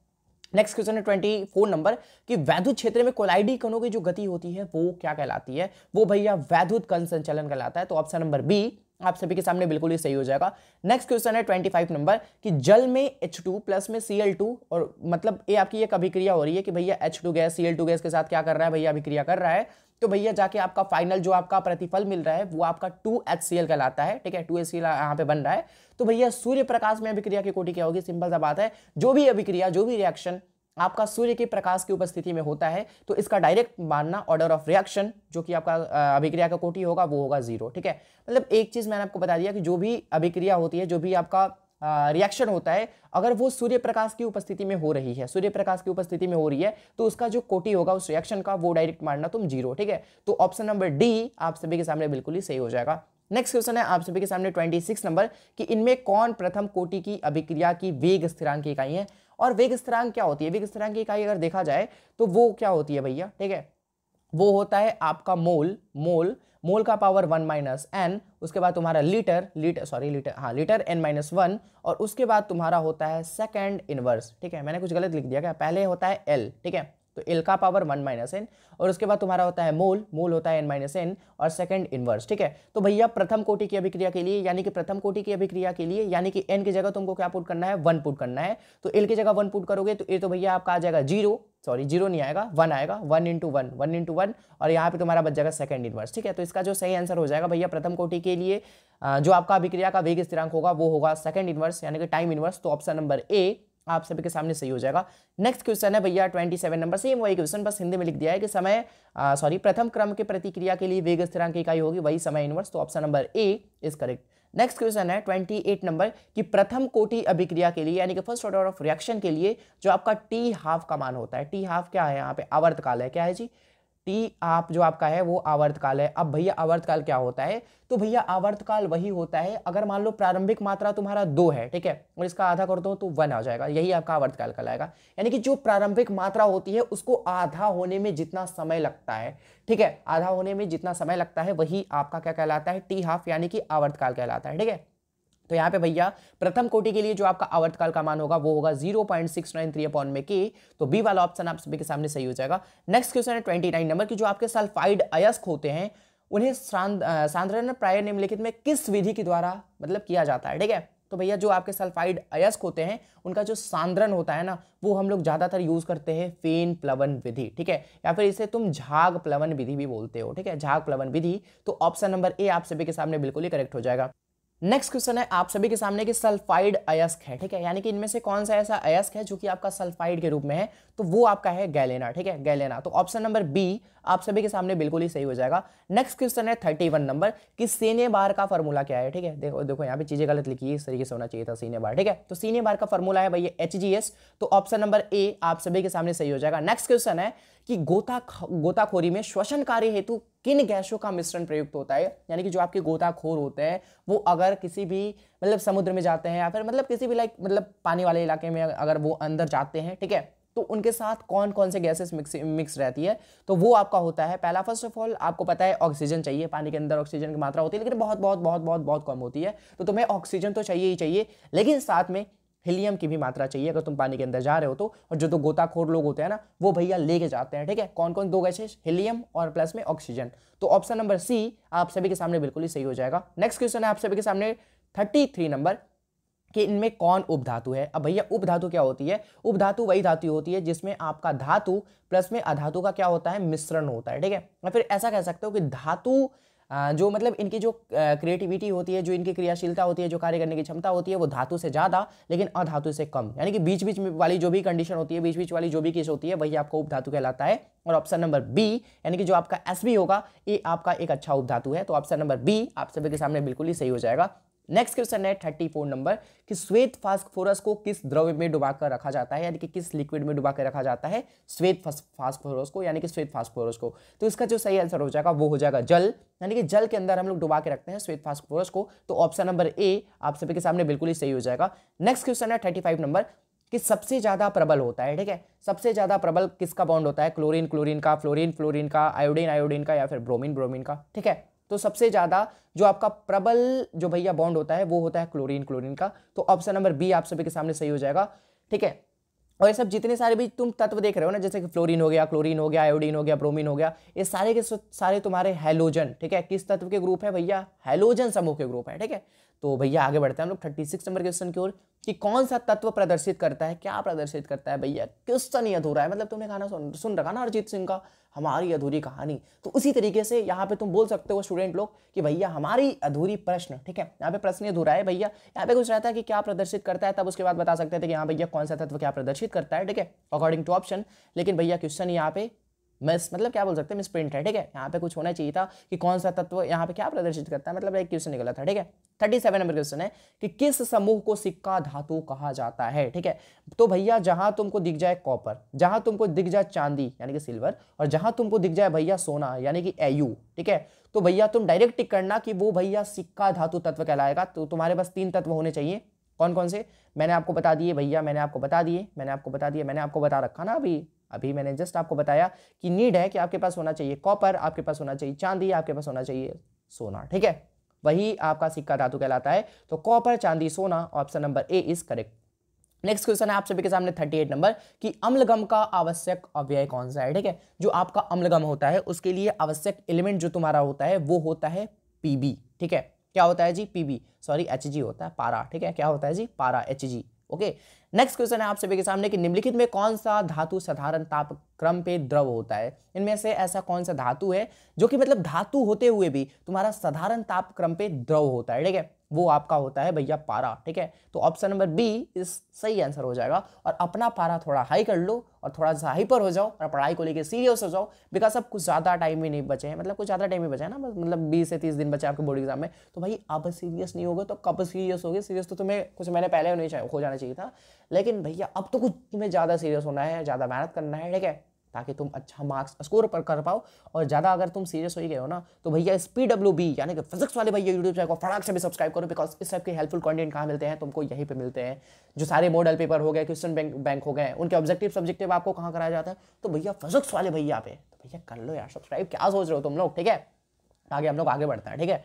नेक्स्ट क्वेश्चन है 24 नंबर कि वैद्युत क्षेत्र में कोलाइडी कणों की जो गति होती है वो क्या कहलाती है। वो भैया वैद्युत कण संचलन कहलाता है। तो ऑप्शन नंबर बी आप सभी के सामने बिल्कुल ही सही हो जाएगा। नेक्स्ट क्वेश्चन है 25 नंबर कि जल में H2 प्लस में Cl2, और मतलब ये आपकी एक अभिक्रिया हो रही है कि भैया H2 गैस Cl2 गैस के साथ क्या कर रहा है भैया, अभिक्रिया कर रहा है। तो भैया जाके आपका फाइनल जो आपका प्रतिफल मिल रहा है वो आपका 2HCl कहलाता है, ठीक है। 2HCl यहाँ पे बन रहा है। तो भैया सूर्य प्रकाश में अभिक्रिया की कोटि क्या होगी, सिंपल सा बात है, जो भी अभिक्रिया, जो भी रिएक्शन आपका सूर्य के प्रकाश की उपस्थिति में होता है, तो इसका डायरेक्ट मानना ऑर्डर ऑफ रिएक्शन जो कि आपका अभिक्रिया का कोटि होगा वो होगा 0, ठीक है। मतलब एक चीज मैंने आपको बता दिया कि जो भी अभिक्रिया होती है, जो भी आपका रिएक्शन होता है, अगर वो सूर्य प्रकाश की उपस्थिति में हो रही है, सूर्य प्रकाश की उपस्थिति में हो रही है, तो उसका जो कोटि होगा उस रिएक्शन का वो डायरेक्ट मानना तुम 0, ठीक है। तो ऑप्शन नंबर डी आप सभी के सामने बिल्कुल ही सही हो जाएगा। नेक्स्ट क्वेश्चन है आप सभी के सामने 26 नंबर कि इनमें कौन प्रथम कोटि की अभिक्रिया की वेग स्थिरांक की इकाई है। और वेग स्थिरांक क्या होती है, वेग स्थिरांक की इकाई अगर देखा जाए तो वो क्या होती है भैया, ठीक है, वो होता है आपका मोल, मोल का पावर 1 माइनस एन, उसके बाद तुम्हारा लीटर लीटर n-1, और उसके बाद तुम्हारा होता है सेकंड इनवर्स, ठीक है। मैंने कुछ गलत लिख दिया क्या, पहले होता है एल, ठीक है, तो एल का पावर 1 माइनस एन, और उसके बाद तुम्हारा होता है मोल होता है n-n, और सेकंड इनवर्स, ठीक है। तो भैया प्रथम कोटि की अभिक्रिया के लिए, यानी कि प्रथम कोटि की अभिक्रिया के लिए, यानी कि n की जगह तुमको क्या पुट करना है, 1 पुट करना है। तो एल की जगह 1 पुट करोगे तो ये तो भैया आपका आ जाएगा 0 नहीं आएगा, 1 आएगा, 1 इंटू 1, और यहाँ पे तुम्हारा बच जाएगा सेकंड इनवर्स, ठीक है। तो इसका जो सही आंसर हो जाएगा भैया प्रथम कोटि के लिए जो आपका अभिक्रिया का वेग स्थिरांक होगा वो होगा सेकंड इनवर्स, यानी कि टाइम इनवर्स। तो ऑप्शन नंबर ए आप सभी के सामने सही हो जाएगा। नेक्स्ट क्वेश्चन है भैया 27 नंबर, सेम वही क्वेश्चन, बस हिंदी में लिख दिया है कि समय प्रथम क्रम के प्रतिक्रिया के लिए वेग स्थिरांक की इकाई होगी वही समय इनवर्स, तो option number A is correct. Next question है 28 नंबर कि प्रथम कोटि अभिक्रिया के लिए यानी कि फर्स्ट ऑर्डर ऑफ रिएक्शन के लिए जो आपका टी हाफ का मान होता है, टी हाफ क्या है यहाँ पे, आवर्तकाल है, क्या है जी, टी आप जो आपका है वो आवर्तकाल है। अब भैया आवर्तकाल क्या होता है, तो भैया आवर्तकाल वही होता है अगर मान लो प्रारंभिक मात्रा तुम्हारा 2 है, ठीक है, और इसका आधा कर दो तो 1 आ जाएगा, यही आपका आवर्तकाल कहलाएगा। यानी कि जो प्रारंभिक मात्रा होती है उसको आधा होने में जितना समय लगता है, ठीक है, आधा होने में जितना समय लगता है वही आपका क्या कहलाता है, टी हाफ यानी कि आवर्तकाल कहलाता है, ठीक है। तो यहाँ पे भैया प्रथम कोटि के लिए जो आपका आवर्तकाल का मान होगा वो होगा 0.693 अपॉन में के, तो बी वाला ऑप्शन आप सभी के सामने सही हो जाएगा। नेक्स्ट क्वेश्चन है 29 नंबर की जो आपके सल्फाइड अयस्क होते हैं उन्हें सांद्रण प्राय निम्नलिखित में किस विधि के द्वारा मतलब किया जाता है, ठीक है। तो भैया जो आपके सल्फाइड अयस्क होते हैं उनका जो सांद्रण होता है ना वो हम लोग ज्यादातर यूज करते हैं फेन प्लवन विधि, ठीक है, या फिर इसे तुम झाग प्लवन विधि भी बोलते हो, ठीक है, झाग प्लवन विधि। तो ऑप्शन नंबर ए आप सभी के सामने बिल्कुल ही करेक्ट हो जाएगा। नेक्स्ट क्वेश्चन है आप सभी के सामने कि सल्फाइड अयस्क है, ठीक है, यानी कि इनमें से कौन सा ऐसा अयस्क है जो कि आपका सल्फाइड के रूप में है, तो वो आपका है गैलेना, ठीक है, गैलेना। तो ऑप्शन नंबर बी आप सभी के सामने बिल्कुल ही सही हो जाएगा। नेक्स्ट क्वेश्चन है 31 नंबर कि सीने बार का फॉर्मूला क्या है, ठीक है, देखो देखो यहाँ पे चीजें गलत लिखी है, इस तरीके से होना चाहिए था सीने बार, ठीक है। तो सीने बार का फॉर्मूला है भैया HGS, तो ऑप्शन नंबर ए आप सभी के सामने सही हो जाएगा। नेक्स्ट क्वेश्चन है कि गोताखोरी में श्वसन कार्य हेतु किन गैसों का मिश्रण प्रयुक्त होता है, यानी कि जो आपके गोताखोर होते हैं वो अगर किसी भी मतलब समुद्र में जाते हैं या फिर मतलब किसी भी मतलब पानी वाले इलाके में अगर वो अंदर जाते हैं, ठीक है, तो उनके साथ कौन कौन से गैसेस मिक्स रहती है, तो वो आपका होता है पहला, फर्स्ट ऑफ ऑल आपको पता है ऑक्सीजन चाहिए, पानी के अंदर ऑक्सीजन की मात्रा होती है लेकिन बहुत बहुत बहुत बहुत बहुत कम होती है, तो तुम्हें ऑक्सीजन तो चाहिए ही चाहिए, लेकिन साथ में हीलियम की भी मात्रा चाहिए अगर तुम पानी के अंदर जा रहे हो तो। और जो गोताखोर लोग होते हैं ना वो भैया लेके जाते हैं, ठीक है, कौन कौन दो गैसेस, हीलियम और प्लस में ऑक्सीजन। तो ऑप्शन नंबर सी आप सभी के सामने बिल्कुल ही सही हो जाएगा। नेक्स्ट क्वेश्चन है आप सभी के सामने 33 नंबर कि इनमें कौन उपधातु है। अब भैया उपधातु क्या होती है, उपधातु वही धातु होती है जिसमें आपका धातु प्लस में अधातु का क्या होता है, मिश्रण होता है, ठीक है। या फिर ऐसा कह सकते हो कि धातु जो मतलब इनकी जो क्रिएटिविटी होती है, जो इनकी क्रियाशीलता होती है, जो कार्य करने की क्षमता होती है वो धातु से ज्यादा लेकिन अधातु से कम, यानी कि बीच बीच वाली जो भी कंडीशन होती है, बीच बीच वाली जो भी केस होती है वही आपको उपधातु कहलाता है। और ऑप्शन नंबर बी यानी कि जो आपका Sb होगा ये आपका एक अच्छा उपधातु है, तो ऑप्शन नंबर बी आप सभी के सामने बिल्कुल ही सही हो जाएगा। नेक्स्ट क्वेश्चन है 34 नंबर कि श्वेत फास्फोरस को किस द्रव्य में डुबाकर रखा जाता है, यानी कि किस लिक्विड में डुबाकर रखा जाता है श्वेत फास्फोरस को, यानी कि श्वेत फास्फोरस को। तो इसका जो सही आंसर हो जाएगा वो हो जाएगा जल, यानी कि जल के अंदर हम लोग डुबा के रखते हैं श्वेत फास्फोरस को। तो ऑप्शन नंबर ए आप सभी के सामने बिल्कुल ही सही हो जाएगा। नेक्स्ट क्वेश्चन है 35 नंबर कि सबसे ज्यादा प्रबल होता है, ठीक है, सबसे ज्यादा प्रबल किसका बॉन्ड होता है, क्लोरीन क्लोरीन का, फ्लोरीन फ्लोरीन का, आयोडीन आयोडीन का, या फिर ब्रोमीन ब्रोमीन का, ठीक है। तो सबसे ज्यादा जो आपका प्रबल जो भैया बॉन्ड होता है वो होता है क्लोरीन क्लोरीन का। तो ऑप्शन नंबर बी आप सभी के सामने सही हो जाएगा, ठीक है। और ये सब जितने सारे भी तुम तत्व देख रहे हो ना, जैसे कि फ्लोरीन हो गया, क्लोरीन हो गया, आयोडीन हो गया, ब्रोमीन हो गया, ये सारे के सारे तुम्हारे हैलोजन, ठीक है, किस तत्व के ग्रुप है भैया, हैलोजन समूह के ग्रुप है, ठीक है। तो भैया आगे बढ़ते हैं हम लोग 36 नंबर क्वेश्चन की ओर कि कौन सा तत्व प्रदर्शित करता है, क्या प्रदर्शित करता है भैया, क्वेश्चन ही अधूरा है, मतलब तुमने गाना सुन रखा ना अरिजीत सिंह का हमारी अधूरी कहानी, तो उसी तरीके से यहाँ पे तुम बोल सकते हो स्टूडेंट लोग कि भैया हमारी अधूरी प्रश्न, ठीक है, यहाँ पे प्रश्न अधूरा है भैया, यहाँ पे कुछ रहता है कि क्या प्रदर्शित करता है, तब उसके बाद बता सकते थे कि हाँ भैया कौन सा तत्व क्या प्रदर्शित करता है, ठीक है, अकॉर्डिंग टू ऑप्शन। लेकिन भैया क्वेश्चन यहाँ पे मतलब क्या बोल सकते हैं, मिस प्रिंट है, ठीक है, यहाँ पे कुछ होना चाहिए था कि कौन सा तत्व यहाँ पे क्या प्रदर्शित करता है, मतलब एक क्वेश्चन निकला था, ठीक है। 37 नंबर क्वेश्चन है कि किस समूह को सिक्का धातु कहा जाता है, ठीक है। तो भैया जहां तुमको दिख जाए कॉपर, जहां तुमको दिख जाए चांदी यानी कि सिल्वर, और जहां तुमको दिख जाए भैया सोना यानी कि Au, ठीक है, तो भैया तुम डायरेक्ट टिक करना कि वो भैया सिक्का धातु तत्व कहलाएगा। तो तुम्हारे पास 3 तत्व होने चाहिए, कौन कौन से मैंने आपको बता दिए भैया, मैंने आपको बता रखा ना अभी मैंने जस्ट आपको बताया कि नीड है कि आपके पास होना चाहिए कॉपर, आपके पास होना चाहिए चांदी, आपके पास होना चाहिए सोना, ठीक है, वही आपका सिक्का धातु कहलाता है। तो कॉपर चांदी सोना, option number A is correct. Next question है आप सभी के सामने 38 नंबर कि अम्लगम का आवश्यक अव्यय कौन सा है, ठीक है। जो आपका अम्लगम होता है उसके लिए आवश्यक एलिमेंट जो तुम्हारा होता है वो होता है Pb, ठीक है, क्या होता है जी, Pb, सॉरी Hg होता है, पारा, ठीक है, क्या होता है जी, पारा, Hg, ओके। नेक्स्ट क्वेश्चन है आप सभी के सामने कि निम्नलिखित में कौन सा धातु साधारण तापक्रम पे द्रव होता है, इनमें से ऐसा कौन सा धातु है जो कि मतलब धातु होते हुए भी तुम्हारा साधारण तापक्रम पे द्रव होता है, ठीक है। वो आपका होता है भैया पारा, ठीक है। तो ऑप्शन नंबर बी इस सही आंसर हो जाएगा। और अपना पारा थोड़ा हाई कर लो और थोड़ा सा हाइपर हो जाओ और पढ़ाई को लेकर सीरियस हो जाओ, बिकॉज अब कुछ ज़्यादा टाइम भी नहीं बचे हैं, मतलब कुछ ज़्यादा टाइम ही बचा है ना, मतलब 20 से 30 दिन बचे आपके बोर्ड एग्जाम में। तो भाई अब सीरियस नहीं होगे तो कब सीरियस होगे? सीरियस तो तुम्हें कुछ महीने पहले नहीं हो जाना चाहिए था, लेकिन भैया अब तो कुछ तुम्हें ज़्यादा सीरियस होना है, ज़्यादा मेहनत करना है, ठीक है, ताकि तुम अच्छा मार्क्स स्कोर पर कर पाओ। और ज़्यादा अगर तुम सीरियस हो ही गए हो ना तो भैया इस PWB यानी कि फिजिक्स वाले भैया यूट्यूब चैनल को फटाक से भी सब्सक्राइब करो, बिकॉज इस टाइप के हेल्पफुल कंटेंट कहाँ मिलते हैं? तुमको यहीं पे मिलते हैं। जो सारे मॉडल पेपर हो गए, क्वेश्चन बैंक हो गए, उनके ऑब्जेक्टिव सब्जेक्टिव आपको कहाँ कराया जाता है? तो भैया फिजिक्स वाले भैया पे। तो भैया कर लो यार सब्सक्राइब, क्या सोच रहे हो तुम लोग, ठीक है। आगे हम लोग आगे बढ़ते हैं, ठीक है।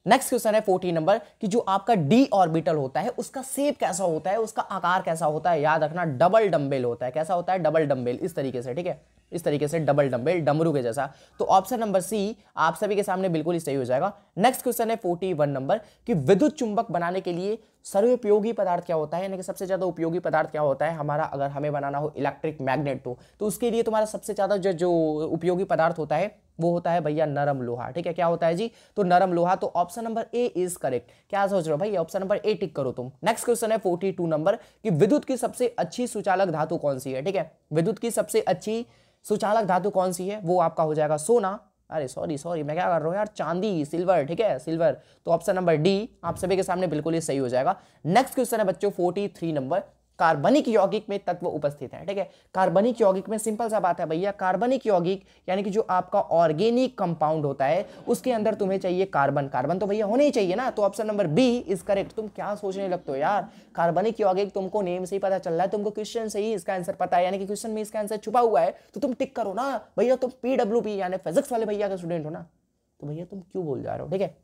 नेक्स्ट क्वेश्चन है 14 नंबर कि जो आपका डी ऑर्बिटल होता है उसका शेप कैसा होता है, उसका आकार कैसा होता है? याद रखना डबल डंबल होता है। कैसा होता है? डबल डंबल, इस तरीके से, ठीक है, इस तरीके से डबल डंबल, डमरू के जैसा। तो ऑप्शन नंबर सी आप सभी के सामने बिल्कुल ही सही हो जाएगा। नेक्स्ट क्वेश्चन है 41 नंबर कि विद्युत चुंबक बनाने के लिए सर्वोपयोगी पदार्थ क्या होता है, यानी कि सबसे ज्यादा उपयोगी पदार्थ क्या होता है हमारा? अगर हमें बनाना हो इलेक्ट्रिक मैग्नेट तो उसके लिए तुम्हारा सबसे ज्यादा जो उपयोगी पदार्थ होता है वो होता है भैया नरम लोहा, ठीक है। क्या होता है जी? तो नरम लोहा। तो option number A is correct. क्या सोच रहे हो भाई? ऑप्शन नंबर ए टिक करो तुम। नेक्स्ट क्वेश्चन है 42 नंबर कि विद्युत की सबसे अच्छी सुचालक धातु कौन सी है, ठीक है। विद्युत की सबसे अच्छी सुचालक धातु कौन सी है? वो आपका हो जाएगा सोना, अरे सॉरी मैं क्या कर रहा हूँ यार, चांदी, सिल्वर, ठीक है, सिल्वर। तो ऑप्शन नंबर डी आप सभी के सामने बिल्कुल ही सही हो जाएगा। नेक्स्ट क्वेश्चन है बच्चों 43 नंबर, कार्बनिक यौगिक में तत्व उपस्थित है, ठीक है। कार्बनिक यौगिक में सिंपल सा बात है भैया, कार्बनिक यौगिक यानी कि जो आपका ऑर्गेनिक कंपाउंड होता है उसके अंदर तुम्हें चाहिए कार्बन। कार्बन तो भैया होने ही चाहिए ना। तो option number B is correct. तुम क्या सोचने लगते हो यार, कार्बनिक यौगिक तुमको नेम से ही पता चल रहा है, तुमको क्वेश्चन से ही इसका आंसर पता है, यानी कि क्वेश्चन में इसका आंसर छुपा हुआ है, तो तुम टिक करो ना भैया। तुम PWB यानी फिजिक्स वाले भैया का स्टूडेंट हो ना, तो भैया तुम क्यों बोल जा रहे हो, ठीक है,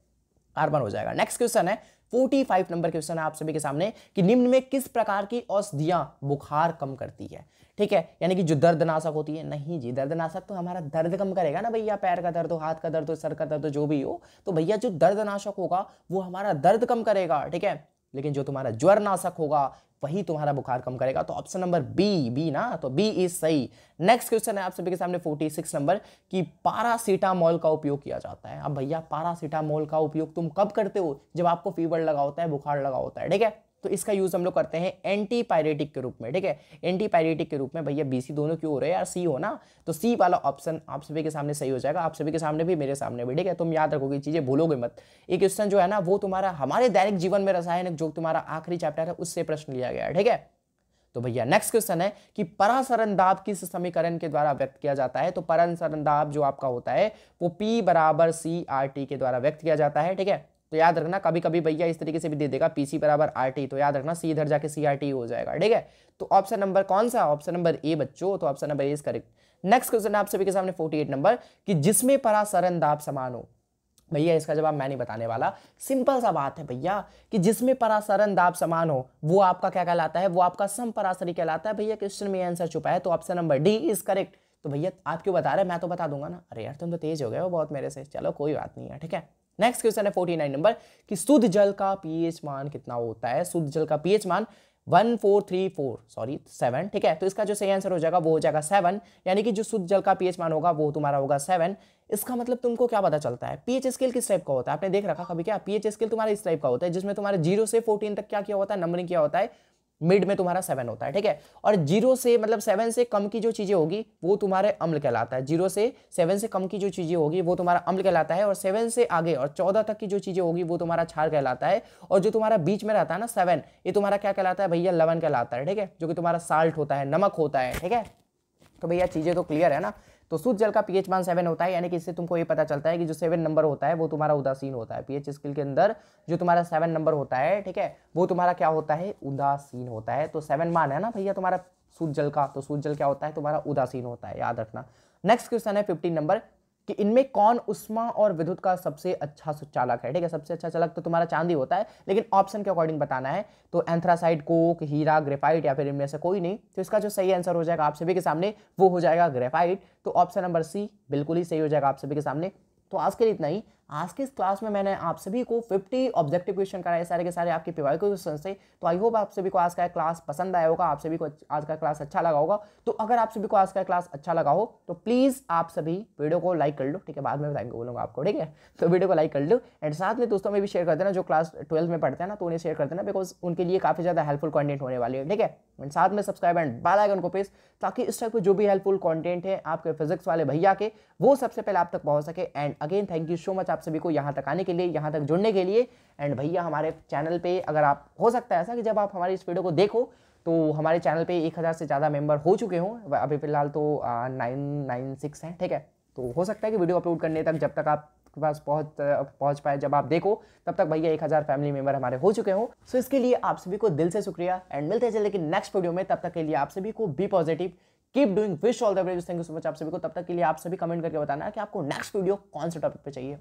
कार्बन हो जाएगा। नेक्स्ट क्वेश्चन है 45 नंबर क्वेश्चन है आप सभी के सामने कि निम्न में किस प्रकार की औषधियां बुखार कम करती है, ठीक है, यानी कि जो दर्दनाशक होती है। नहीं जी, दर्दनाशक तो हमारा दर्द कम करेगा ना भैया, पैर का दर्द हो, हाथ का दर्द हो, सर का दर्द हो, जो भी हो, तो भैया जो दर्दनाशक होगा वो हमारा दर्द कम करेगा, ठीक है। लेकिन जो तुम्हारा ज्वरनाशक होगा वही तुम्हारा बुखार कम करेगा। तो ऑप्शन नंबर बी ना, तो बी इज सही। नेक्स्ट क्वेश्चन है आप सभी के सामने 46 नंबर कि पारासीटामोल का उपयोग किया जाता है। अब भैया पारासीटामोल का उपयोग तुम कब करते हो? जब आपको फीवर लगा होता है, बुखार लगा होता है, ठीक है। तो इसका यूज हम लोग करते हैं एंटीपायरेटिक के रूप में, ठीक है। एंटीपायरेटिक के रूप में। भैया BC दोनों क्यों हो रहे हैं यार, सी हो ना। तो सी वाला ऑप्शन आप सभी के सामने सही हो जाएगा, आप सभी के सामने भी, मेरे सामने भी, ठीक है। तुम याद रखोगे, चीजें भूलोगे मत। एक क्वेश्चन जो है ना वो तुम्हारा हमारे दैनिक जीवन में रसायन जो तुम्हारा आखिरी चैप्टर है उससे प्रश्न लिया गया है, ठीक है। तो भैया नेक्स्ट क्वेश्चन है कि परासरण दाब किस समीकरण के द्वारा व्यक्त किया जाता है? तो परासरण दाब जो आपका होता है वो P = CRT के द्वारा व्यक्त किया जाता है, ठीक है। तो याद रखना, कभी कभी भैया इस तरीके से भी दे देगा PC = RT, तो याद रखना C इधर जाके CRT हो जाएगा, ठीक है। तो ऑप्शन नंबर कौन सा? ऑप्शन नंबर ए बच्चों। तो option number A is correct. Next question आप सभी के सामने 48 नंबर कि जिसमें परासरण दाब समान हो। भैया इसका जवाब मैं नहीं बताने वाला, सिंपल सा बात है भैया कि जिसमें परासरण दाब समान हो वो आपका क्या कहलाता है? वो आपका समपरासरी कहलाता है। भैया क्वेश्चन में आंसर छुपा है, तो option number D is correct. तो भैया आप क्यों बता रहे हैं, मैं तो बता दूंगा ना। अरे यार तुम तो तेज हो गए हो बहुत मेरे से, चलो कोई बात नहीं है, ठीक है। नेक्स्ट क्वेश्चन है 49 नंबर कि शुद्ध जल का पीएच मान कितना होता है? शुद्ध जल का पीएच मान 7, ठीक है। तो इसका जो सही आंसर हो जाएगा वो हो जाएगा 7, यानी कि जो शुद्ध जल का पीएच मान होगा वो तुम्हारा होगा 7। इसका मतलब तुमको क्या पता चलता है? पीएच स्केल किस टाइप का होता है? आपने देख रखा कभी क्या? पीएच स्केल तुम्हारा इस टाइप का होता है जिसमें तुम्हारे 0 से 14 तक क्या किया होता है, नंबरिंग किया होता है, मिड में तुम्हारा 7 होता है, ठीक है। और 0 से मतलब 7 से कम की जो चीजें होगी वो तुम्हारे अम्ल कहलाता है। 0 से 7 से कम की जो चीजें होगी वो तुम्हारा अम्ल कहलाता है, और 7 से आगे और 14 तक की जो चीजें होगी वो तुम्हारा क्षार कहलाता है। और जो तुम्हारा बीच में रहता है ना 7, ये तुम्हारा क्या कहलाता है भैया? लवण कहलाता है, ठीक है, जो कि तुम्हारा साल्ट होता है, नमक होता है, ठीक है। तो भैया चीजें तो क्लियर है ना। तो शुद्ध जल का पीएच मान 7 होता है, यानी कि इससे तुमको ये पता चलता है कि जो 7 नंबर होता है वो तुम्हारा उदासीन होता है। पीएच स्केल के अंदर जो तुम्हारा 7 नंबर होता है, ठीक है, वो तुम्हारा क्या होता है? उदासीन होता है। तो 7 मान है ना भैया तुम्हारा शुद्ध जल का, तो शुद्ध जल क्या होता है? तुम्हारा उदासीन होता है, याद रखना। नेक्स्ट क्वेश्चन है 15 नंबर कि इनमें कौन उष्मा और विद्युत का सबसे अच्छा सुचालक है? ठीक है, सबसे अच्छा चालक तो तुम्हारा चांदी होता है, लेकिन ऑप्शन के अकॉर्डिंग बताना है। तो एंथ्रासाइट, कोक, हीरा, ग्रेफाइट या फिर इनमें से कोई नहीं। तो इसका जो सही आंसर हो जाएगा आप सभी के सामने वो हो जाएगा ग्रेफाइट। तो ऑप्शन नंबर सी बिल्कुल ही सही हो जाएगा आप सभी के सामने। तो आज के लिए इतना ही। आज के इस क्लास में मैंने आप सभी को 50 ऑब्जेक्टिव क्वेश्चन कराए, सारे के सारे आपके पीवाईक्यू क्वेश्चन से। तो आई होप आप सभी को आज का क्लास पसंद आया होगा, आप सभी को आज का क्लास अच्छा लगा होगा। तो अगर आप सभी को आज का क्लास अच्छा लगा हो तो प्लीज़ आप सभी वीडियो को लाइक कर लो, ठीक है, बाद में थैंक यू बोलूँगा आपको, ठीक है। तो वीडियो को लाइक कर लो एंड साथ में दोस्तों में भी शेयर कर देना, जो क्लास 12 में पढ़ते हैं ना, तो उन्हें शेयर कर देना, बिकॉज उनके लिए काफ़ी ज़्यादा हेल्पफुल कंटेंट होने वाली है, ठीक है। एंड साथ में सब्सक्राइब एंड बेल आइकन को प्रेस, ताकि इस टाइप के जो भी हेल्पफुल कंटेंट है आपके फिजिक्स वाले भैया के, वो सबसे पहले आप तक पहुंच सके। And again thank you so much आप सभी को यहाँ तक आने के लिए, यहाँ तक जुड़ने के लिए। एंड भैया हमारे चैनल पे अगर आप, हो सकता है ऐसा कि जब आप हमारी इस वीडियो को देखो तो हमारे चैनल पे 1000 से ज़्यादा मेंबर हो चुके हों, अभी फिलहाल तो 996 हैं, ठीक है। तो हो सकता है कि वीडियो अपलोड करने तक, जब तक आपके पास पहुंच पाए, जब आप देखो तब तक भैया 1000 फैमिली मेंबर हमारे हो चुके हों। सो इसके लिए आप सभी को दिल से शुक्रिया एंड मिलते हैं जल्दी नेक्स्ट वीडियो में। तब तक के लिए आप सभी को be positive, keep doing, wish all the best, thank you so much आप सभी को। तब तक के लिए आप सभी कमेंट करके बताना कि आपको नेक्स्ट वीडियो कौन से टॉपिक पे चाहिए।